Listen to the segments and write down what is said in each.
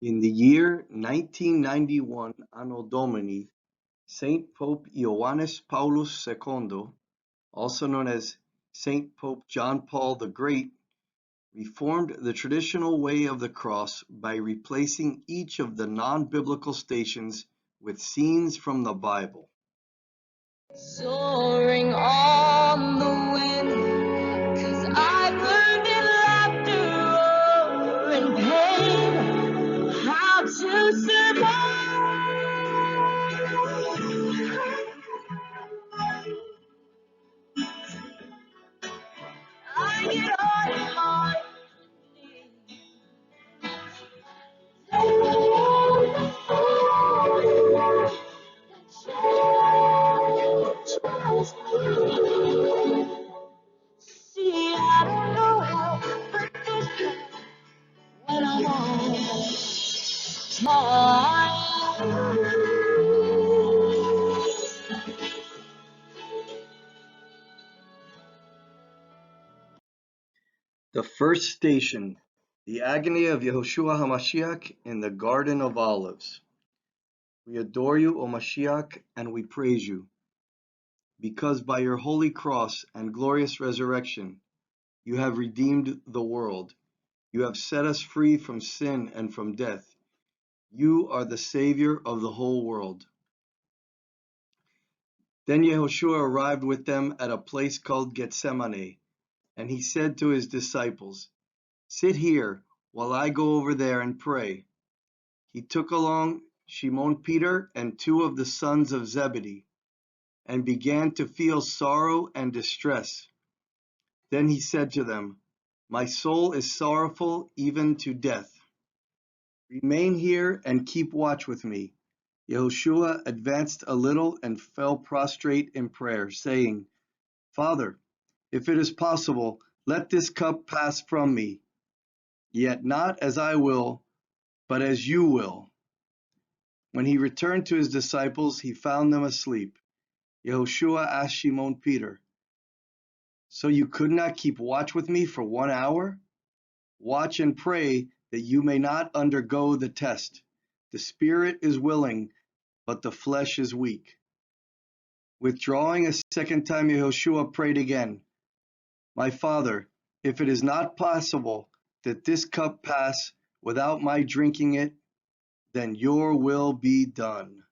In the year 1991 Anno Domini, Saint Pope Ioannes Paulus II, also known as Saint Pope John Paul the Great, reformed the traditional way of the cross by replacing each of the non-biblical stations with scenes from the Bible. Soaring on the wind, 'cause I've learned in laughter or in pain how to survive. I get on my See, I don't know how, but this time when I'm on time. The first station, the agony of Yehoshua HaMashiach in the Garden of Olives. We adore you, O Mashiach, and we praise you, because by your holy cross and glorious resurrection, you have redeemed the world. You have set us free from sin and from death. You are the Savior of the whole world. Then Yehoshua arrived with them at a place called Gethsemane, and he said to his disciples, "Sit here while I go over there and pray." He took along Shimon Peter and two of the sons of Zebedee, and began to feel sorrow and distress. Then he said to them, "My soul is sorrowful even to death. Remain here and keep watch with me." Yehoshua advanced a little and fell prostrate in prayer, saying, "Father, if it is possible, let this cup pass from me. Yet not as I will, but as you will." When he returned to his disciples, he found them asleep. Yehoshua asked Shimon Peter, "So you could not keep watch with me for 1 hour? Watch and pray that you may not undergo the test. The spirit is willing, but the flesh is weak." Withdrawing a second time, Yehoshua prayed again, "My Father, if it is not possible that this cup pass without my drinking it, then your will be done."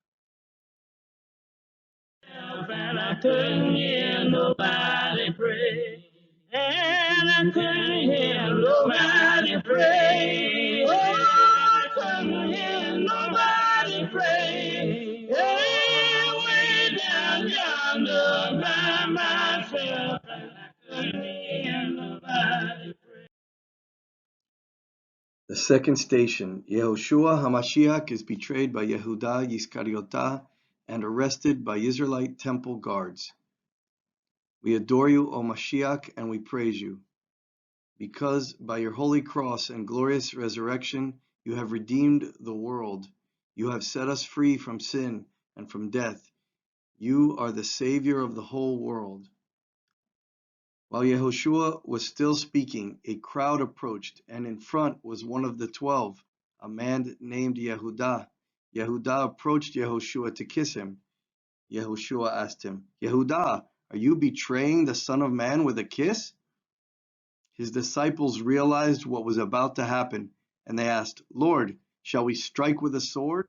And I couldn't hear nobody pray. And I couldn't hear nobody pray. Oh, I couldn't hear nobody pray. Hey, way down yonder by myself. And I couldn't hear nobody pray. The second station, Yehoshua HaMashiach is betrayed by Yehuda Yiskariotah and arrested by Israelite temple guards. We adore you, O Mashiach, and we praise you, because by your holy cross and glorious resurrection you have redeemed the world. You have set us free from sin and from death. You are the Savior of the whole world. While Yehoshua was still speaking, a crowd approached, and in front was one of the 12, a man named Yehuda. Yehuda approached Yehoshua to kiss him. Yehoshua asked him, "Yehuda, are you betraying the Son of Man with a kiss?" His disciples realized what was about to happen, and they asked, "Lord, shall we strike with a sword?"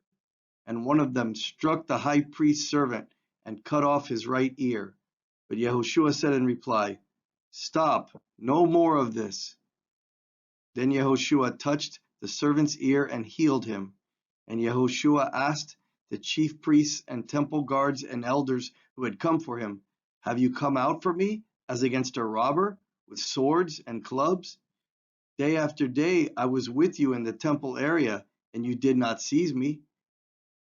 And one of them struck the high priest's servant and cut off his right ear. But Yehoshua said in reply, "Stop, no more of this." Then Yehoshua touched the servant's ear and healed him. And Yehoshua asked the chief priests and temple guards and elders who had come for him, "Have you come out for me as against a robber with swords and clubs? Day after day I was with you in the temple area, and you did not seize me.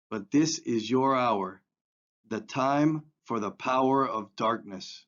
But this is your hour, the time for the power of darkness."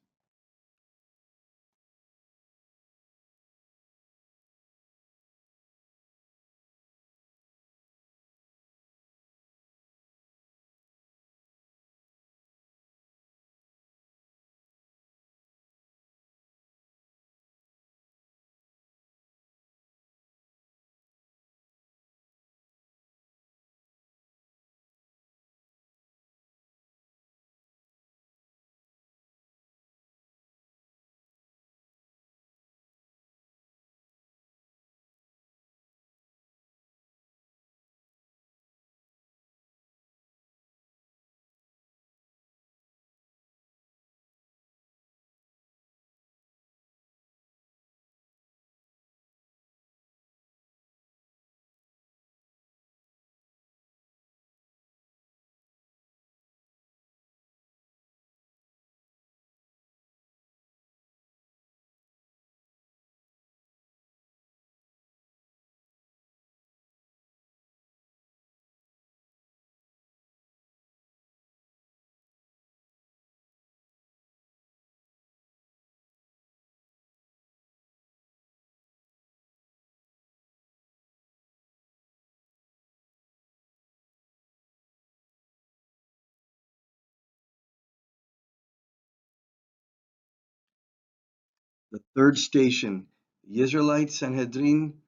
The third station, the Israelite Sanhedrin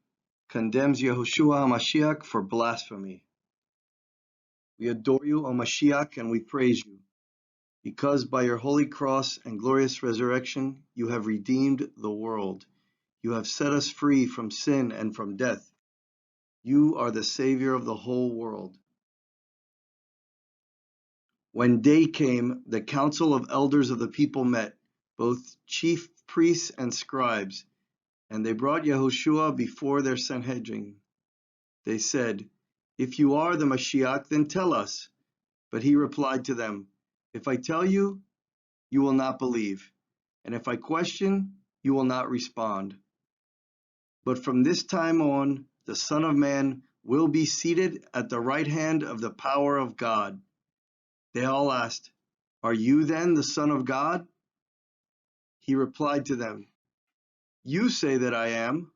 condemns Yehoshua HaMashiach for blasphemy. We adore you, O Mashiach, and we praise you, because by your holy cross and glorious resurrection you have redeemed the world. You have set us free from sin and from death. You are the Savior of the whole world. When day came, the council of elders of the people met, both chief priests and scribes, and they brought Yehoshua before their Sanhedrin. They said, "If you are the Mashiach, then tell us." But he replied to them, "If I tell you, you will not believe, and if I question, you will not respond. But from this time on, the Son of Man will be seated at the right hand of the power of God." They all asked, "Are you then the Son of God?" He replied to them, "You say that I am."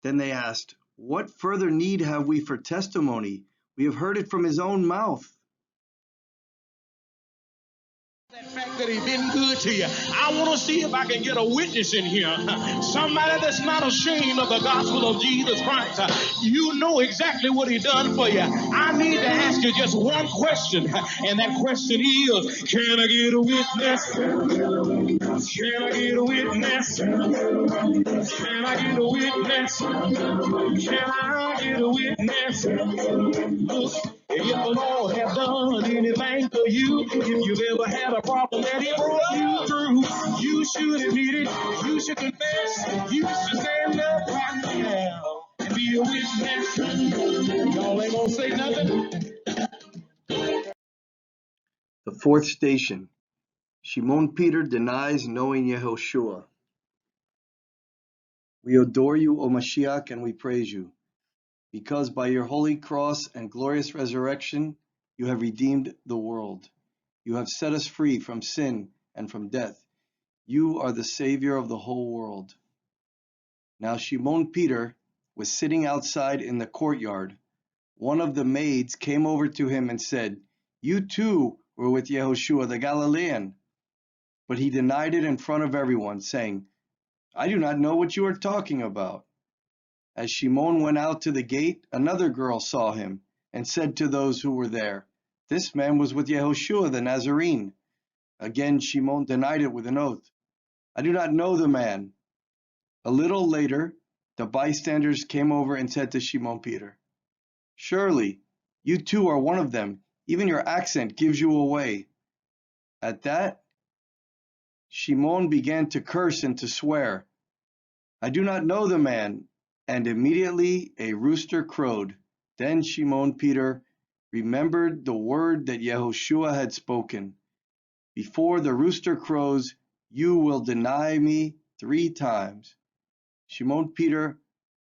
Then they asked, "What further need have we for testimony? We have heard it from his own mouth." That fact that he's been good to you. I want to see if I can get a witness in here. Somebody that's not ashamed of the gospel of Jesus Christ. You know exactly what he done for you. I need to ask you just one question. And that question is, can I get a witness? Can I get a witness? Can I get a witness? Can I get a witness? Look, if the Lord have done anything for you, if you've ever had a problem that he brought you through, you should admit it, you should confess, you should stand up right now and be a witness. Y'all ain't gonna say nothing? The fourth station, Shimon Peter denies knowing Yehoshua. We adore you, O Mashiach, and we praise you, because by your holy cross and glorious resurrection you have redeemed the world. You have set us free from sin and from death. You are the Savior of the whole world. Now Shimon Peter was sitting outside in the courtyard. One of the maids came over to him and said, "You too were with Yehoshua the Galilean." But he denied it in front of everyone, saying, "I do not know what you are talking about." As Shimon went out to the gate, another girl saw him and said to those who were there, "This man was with Yehoshua the Nazarene." Again Shimon denied it with an oath, "I do not know the man." A little later, the bystanders came over and said to Shimon Peter, "Surely, you too are one of them. Even your accent gives you away." At that, Shimon began to curse and to swear, "I do not know the man." And immediately a rooster crowed. Then Shimon Peter remembered the word that Yehoshua had spoken, "Before the rooster crows, you will deny me 3 times." Shimon Peter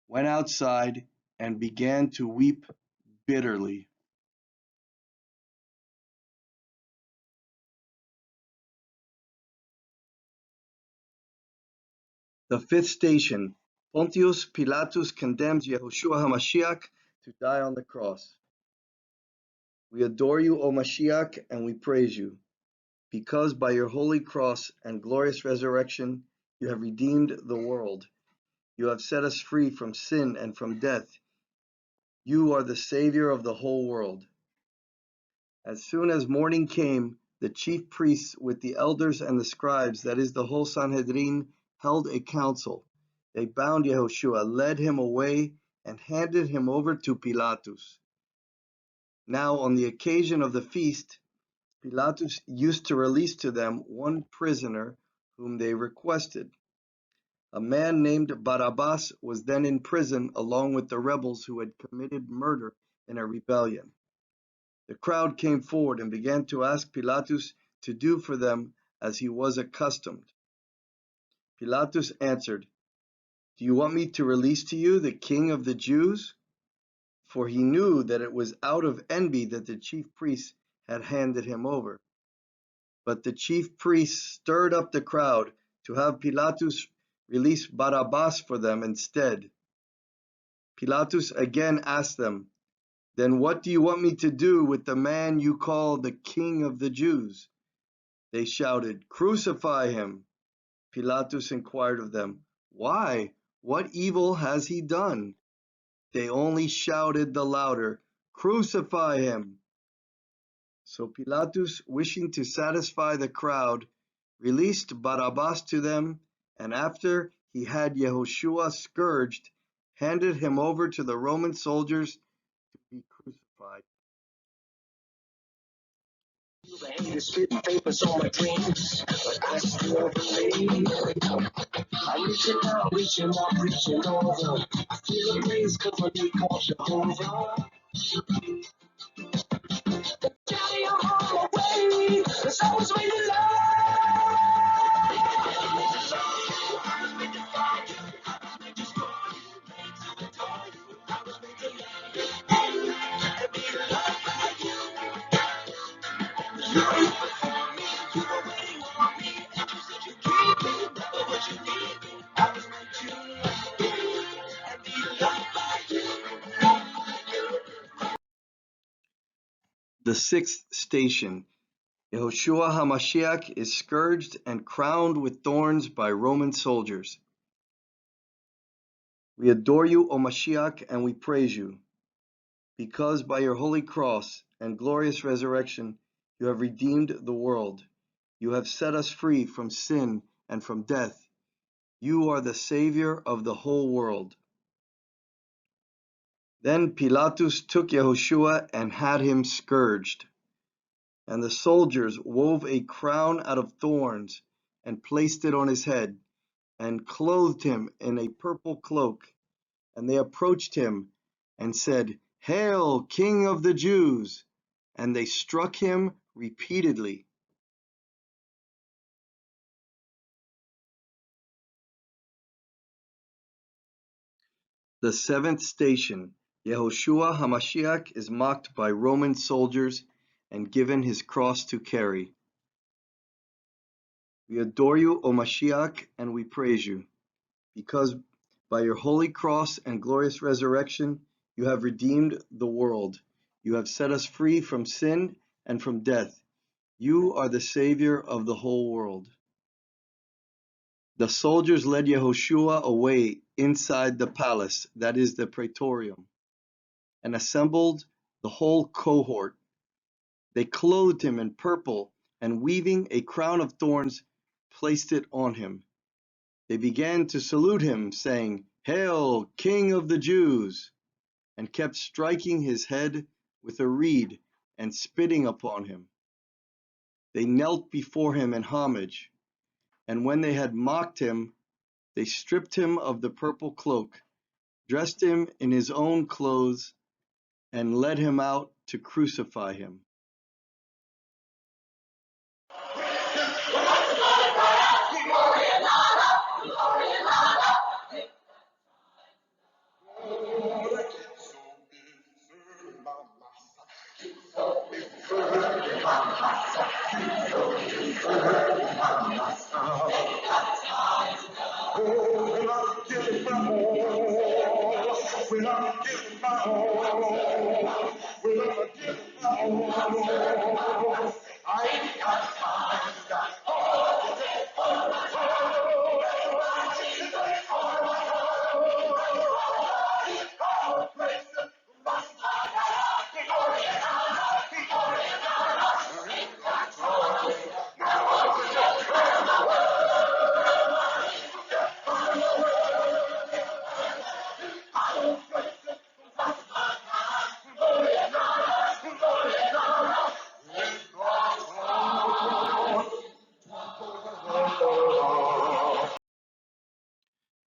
went outside and began to weep bitterly. The fifth station, Pontius Pilatus condemns Yehoshua HaMashiach to die on the cross. We adore you, O Mashiach, and we praise you, because by your holy cross and glorious resurrection you have redeemed the world. You have set us free from sin and from death. You are the Savior of the whole world. As soon as morning came, the chief priests with the elders and the scribes, that is the whole Sanhedrin, held a council. They bound Yehoshua, led him away, and handed him over to Pilatus. Now, on the occasion of the feast, Pilatus used to release to them one prisoner whom they requested. A man named Barabbas was then in prison along with the rebels who had committed murder in a rebellion. The crowd came forward and began to ask Pilatus to do for them as he was accustomed. Pilatus answered, "Do you want me to release to you the king of the Jews?" For he knew that it was out of envy that the chief priests had handed him over. But the chief priests stirred up the crowd to have Pilatus release Barabbas for them instead. Pilatus again asked them, "Then what do you want me to do with the man you call the King of the Jews?" They shouted, "Crucify him!" Pilatus inquired of them, "Why? What evil has he done?" They only shouted the louder, "Crucify him!" So Pilatus, wishing to satisfy the crowd, released Barabbas to them, and after he had Yehoshua scourged, handed him over to the Roman soldiers to be crucified. The haters spitting papers on my dreams, but I still believe. I'm reaching over. I feel a breeze cause I need more Jehovah. Daddy, I'm on my way, cause I was made to The sixth station, Yehoshua HaMashiach is scourged and crowned with thorns by Roman soldiers. We adore you, O Mashiach, and we praise you, because by your holy cross and glorious resurrection you have redeemed the world. You have set us free from sin and from death. You are the Savior of the whole world. Then Pilatus took Yehoshua and had him scourged. And the soldiers wove a crown out of thorns and placed it on his head, and clothed him in a purple cloak. And they approached him and said, "Hail, King of the Jews!" And they struck him repeatedly. The seventh station, Yehoshua HaMashiach is mocked by Roman soldiers and given his cross to carry. We adore you, O Mashiach, and we praise you, because by your holy cross and glorious resurrection you have redeemed the world. You have set us free from sin and from death. You are the Savior of the whole world. The soldiers led Yehoshua away inside the palace, that is the praetorium, and assembled the whole cohort. They clothed him in purple, and weaving a crown of thorns, placed it on him. They began to salute him, saying, "Hail, King of the Jews!" and kept striking his head with a reed and spitting upon him. They knelt before him in homage, and when they had mocked him, they stripped him of the purple cloak, dressed him in his own clothes, and led him out to crucify him.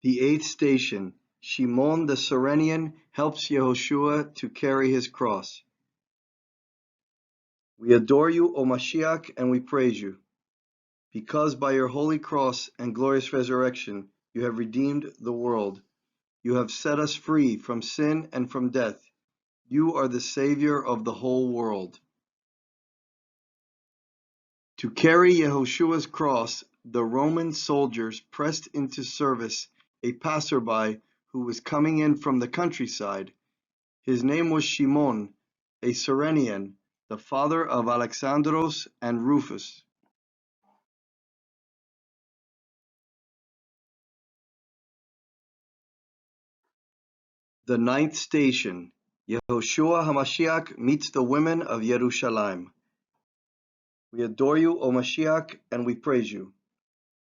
The eighth station, Shimon the Cyrenian helps Yehoshua to carry his cross. We adore you, O Mashiach, and we praise you, because by your holy cross and glorious resurrection you have redeemed the world. You have set us free from sin and from death. You are the Savior of the whole world. To carry Yehoshua's cross, the Roman soldiers pressed into service a passerby who was coming in from the countryside. His name was Shimon, a Cyrenian, the father of Alexandros and Rufus. The ninth station, Yehoshua HaMashiach meets the women of Yerushalayim. We adore you, O Mashiach, and we praise you,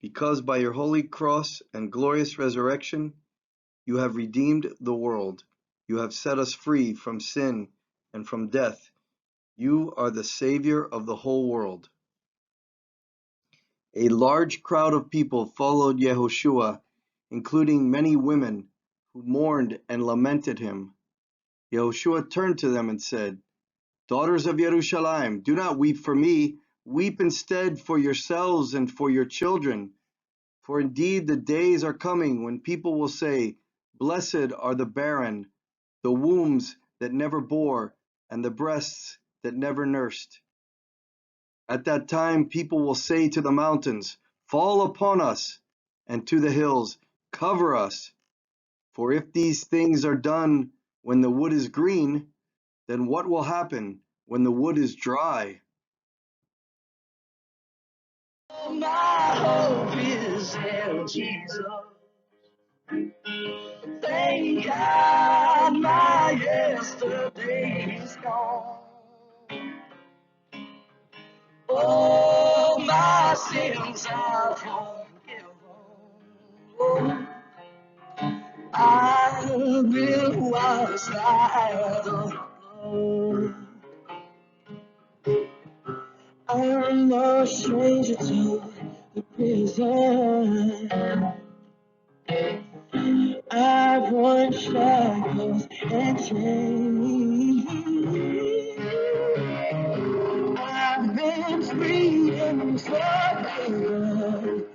because by your holy cross and glorious resurrection, you have redeemed the world. You have set us free from sin and from death. You are the Savior of the whole world. A large crowd of people followed Yehoshua, including many women who mourned and lamented him. Yehoshua turned to them and said, "Daughters of Yerushalayim, do not weep for me. Weep instead for yourselves and for your children. For indeed the days are coming when people will say, 'Blessed are the barren, the wombs that never bore, and the breasts that never nursed.' At that time people will say to the mountains, 'Fall upon us,' and to the hills, 'Cover us.' For if these things are done when the wood is green, then what will happen when the wood is dry?" My hope is in Jesus. Thank God my yesterday's gone. Oh, my sins are forgiven. Oh, I've been washed by the blood. I'm a stranger to the prison. I've worn shackles and chains. I've been free and forgiven.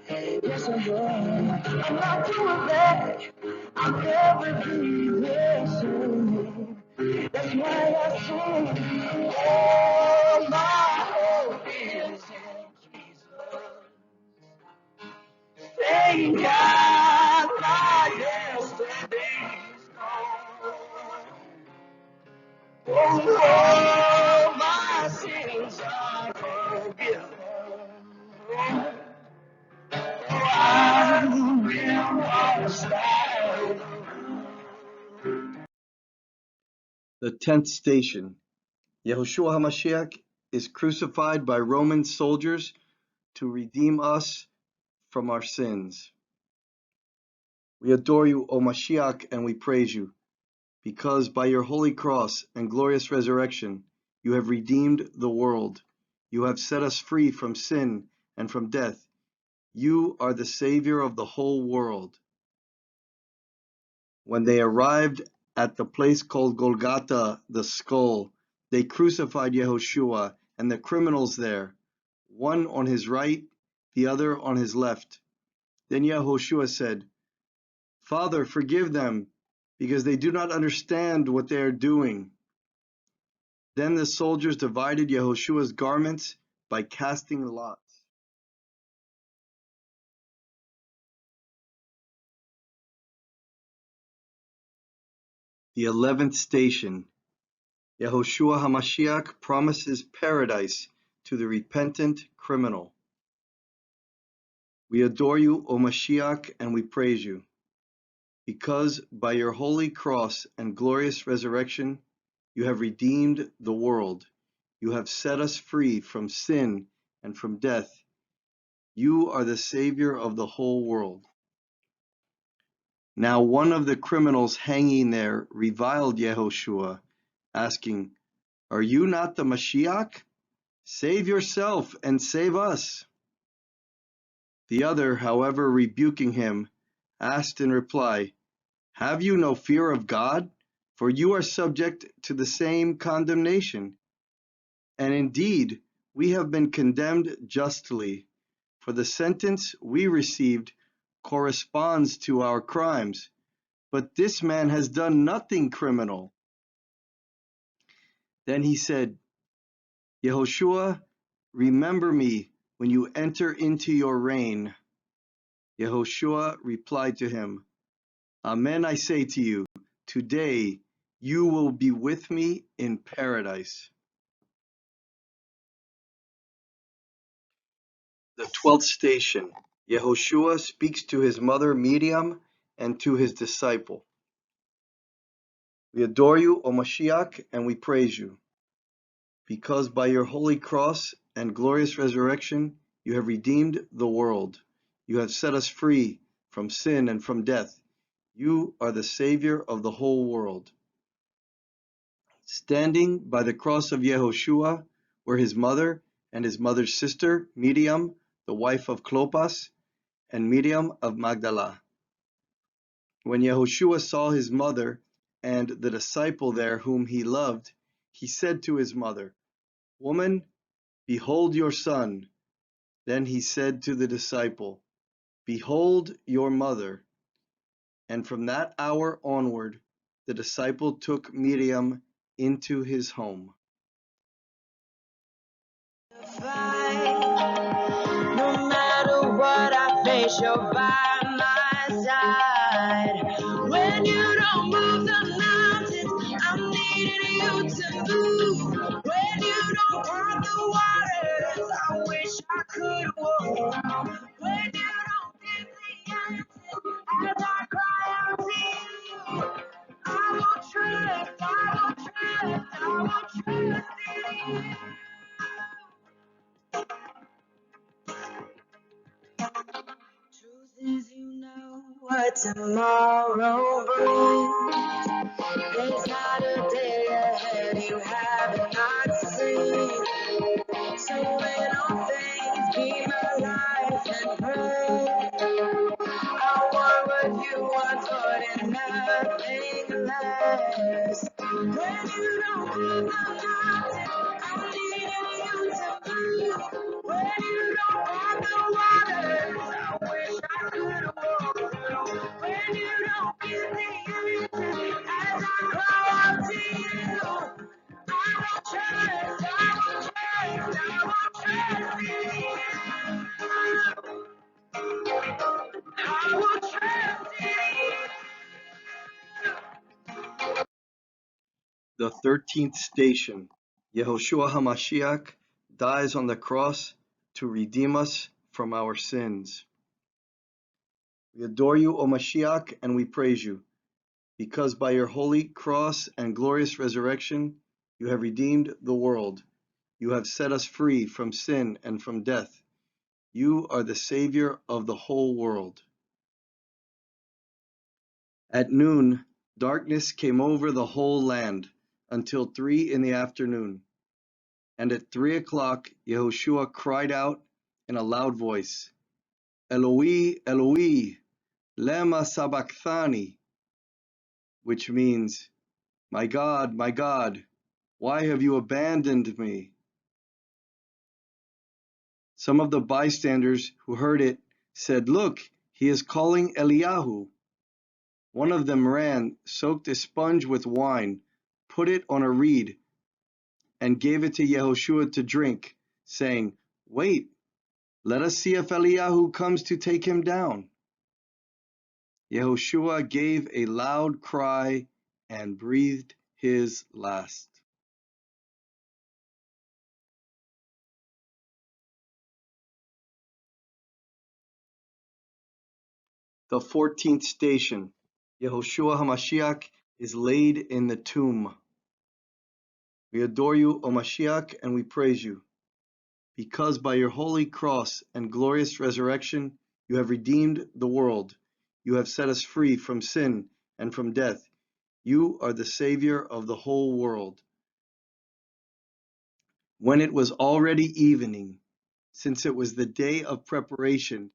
Yes, I have. I'm not going back. I'll never be the same. That's why I sing. Oh, my hope is in Jesus. Thank God my yesterday's gone. Oh, my sins are forgiven. I will washed by The 10th station, Yehoshua HaMashiach is crucified by Roman soldiers to redeem us from our sins. We adore you, O Mashiach, and we praise you, because by your holy cross and glorious resurrection, you have redeemed the world. You have set us free from sin and from death. You are the Savior of the whole world. When they arrived at the place called Golgotha, the skull, they crucified Yehoshua and the criminals there, one on his right, the other on his left. Then Yehoshua said, "Father, forgive them, because they do not understand what they are doing." Then the soldiers divided Yehoshua's garments by casting lots. The 11th station, Yehoshua HaMashiach promises paradise to the repentant criminal. We adore you, O Mashiach, and we praise you, because by your holy cross and glorious resurrection, you have redeemed the world. You have set us free from sin and from death. You are the Savior of the whole world. Now one of the criminals hanging there reviled Yehoshua, asking, "Are you not the Mashiach? Save yourself and save us." The other, however, rebuking him, asked in reply, "Have you no fear of God? For you are subject to the same condemnation. And indeed, we have been condemned justly, for the sentence we received corresponds to our crimes. But this man has done nothing criminal." Then he said, "Yehoshua, remember me when you enter into your reign." Yehoshua replied to him, "Amen, I say to you, today you will be with me in paradise." The 12th station, Yehoshua speaks to his mother Miriam and to his disciple. We adore you, O Mashiach, and we praise you, because by your holy cross and glorious resurrection you have redeemed the world. You have set us free from sin and from death. You are the Savior of the whole world. Standing by the cross of Yehoshua were his mother and his mother's sister, Miriam, the wife of Clopas, and Miriam of Magdala. When Yehoshua saw his mother and the disciple there whom he loved, he said to his mother, "Woman, behold your son." Then he said to the disciple, "Behold your mother." And from that hour onward, the disciple took Miriam into his home. No matter what I face, you're by my side. When you don't move the mountains, I'm needing you to move. When you don't part the waters, I wish I could walk. When you don't give the answers, as I cry out to you, I will trust, I will trust, I will trust in you. Truth is, you know what tomorrow brings. There's not a day ahead you have not seen. So in all things, be my life and breath. I want what you want, Lord, and nothing less. When you don't move the mountain, I'm needing you to move. When you don't part the waters, I wish I could walk through. When you don't give the answers, as I cry out to you, I will trust, I will trust, I will trust in you. I will trust in you. The 13th station. Yehoshua HaMashiach dies on the cross to redeem us from our sins. We adore you, O Mashiach, and we praise you, because by your holy cross and glorious resurrection you have redeemed the world. You have set us free from sin and from death. You are the Savior of the whole world. At noon, darkness came over the whole land until 3 in the afternoon. And at 3 o'clock, Yehoshua cried out in a loud voice, "Eloi, Eloi, lema sabachthani," which means, my God, why have you abandoned me?" Some of the bystanders who heard it said, "Look, he is calling Eliyahu." One of them ran, soaked a sponge with wine, put it on a reed, and gave it to Yehoshua to drink, saying, "Wait, let us see if Eliyahu comes to take him down." Yehoshua gave a loud cry and breathed his last. The 14th station. Yehoshua HaMashiach is laid in the tomb. We adore you, O Mashiach, and we praise you, because by your holy cross and glorious resurrection you have redeemed the world. You have set us free from sin and from death. You are the Savior of the whole world. When it was already evening, since it was the day of preparation,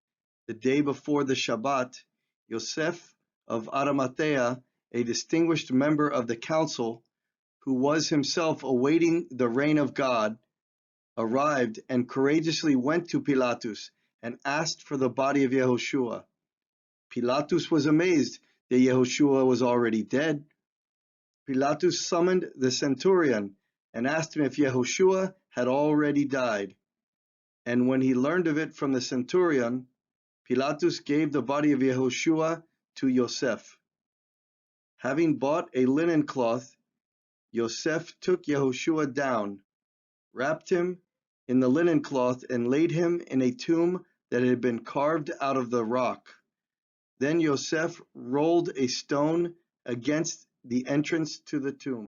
the day before the Shabbat, Yosef of Arimathea, a distinguished member of the council, who was himself awaiting the reign of God, arrived and courageously went to Pilatus and asked for the body of Yehoshua. Pilatus was amazed that Yehoshua was already dead. Pilatus summoned the centurion and asked him if Yehoshua had already died. And when he learned of it from the centurion, Pilatus gave the body of Yehoshua to Yosef. Having bought a linen cloth, Yosef took Yehoshua down, wrapped him in the linen cloth, and laid him in a tomb that had been carved out of the rock. Then Yosef rolled a stone against the entrance to the tomb.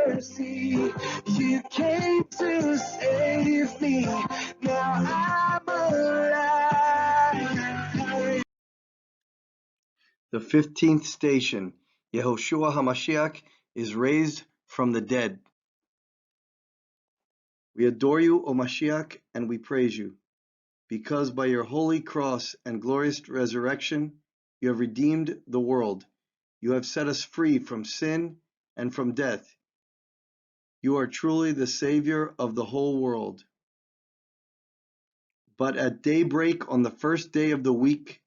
Mercy, you came to save me. Now I'm alive. The 15th station, Yehoshua HaMashiach is raised from the dead. We adore you, O Mashiach, and we praise you, because by your holy cross and glorious resurrection, you have redeemed the world. You have set us free from sin and from death. You are truly the Savior of the whole world. But at daybreak on the first day of the week,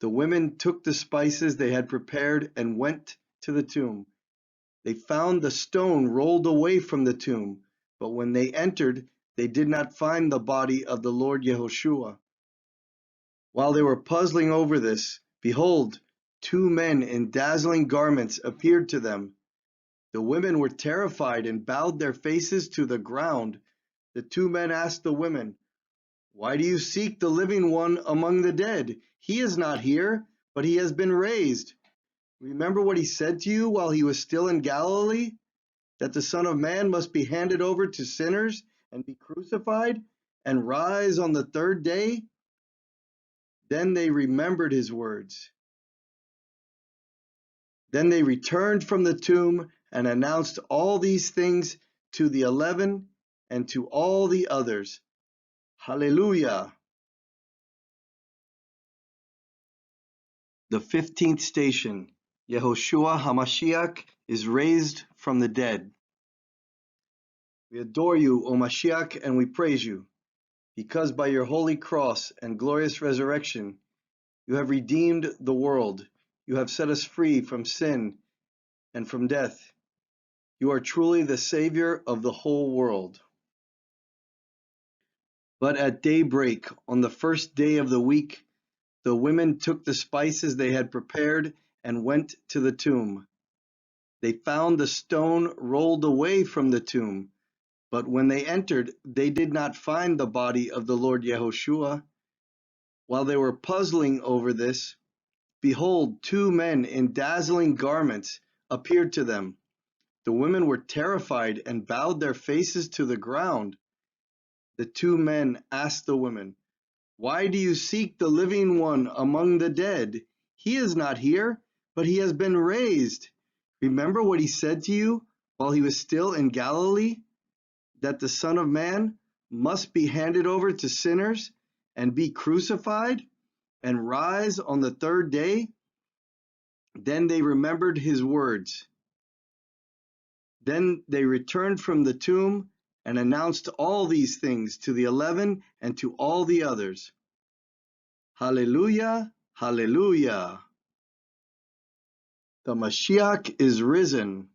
the women took the spices they had prepared and went to the tomb. They found the stone rolled away from the tomb, but when they entered, they did not find the body of the Lord Yehoshua. While they were puzzling over this, behold, two men in dazzling garments appeared to them. The women were terrified and bowed their faces to the ground. The two men asked the women, "Why do you seek the living one among the dead? He is not here, but he has been raised. Remember what he said to you while he was still in Galilee? That the Son of Man must be handed over to sinners and be crucified and rise on the third day?" Then they remembered his words. Then they returned from the tomb and announced all these things to the 11 and to all the others. Hallelujah! The 15th station, Yehoshua HaMashiach is raised from the dead. We adore you, O Mashiach, and we praise you, because by your holy cross and glorious resurrection, you have redeemed the world. You have set us free from sin and from death. You are truly the Savior of the whole world. But at daybreak on the first day of the week, the women took the spices they had prepared and went to the tomb. They found the stone rolled away from the tomb, but when they entered, they did not find the body of the Lord Yehoshua. While they were puzzling over this, behold, two men in dazzling garments appeared to them. The women were terrified and bowed their faces to the ground. The two men asked the women, "Why do you seek the living one among the dead? He is not here, but he has been raised. Remember what he said to you while he was still in Galilee? That the Son of Man must be handed over to sinners and be crucified and rise on the third day?" Then they remembered his words. Then they returned from the tomb and announced all these things to the 11 and to all the others. Hallelujah, hallelujah. The Mashiach is risen.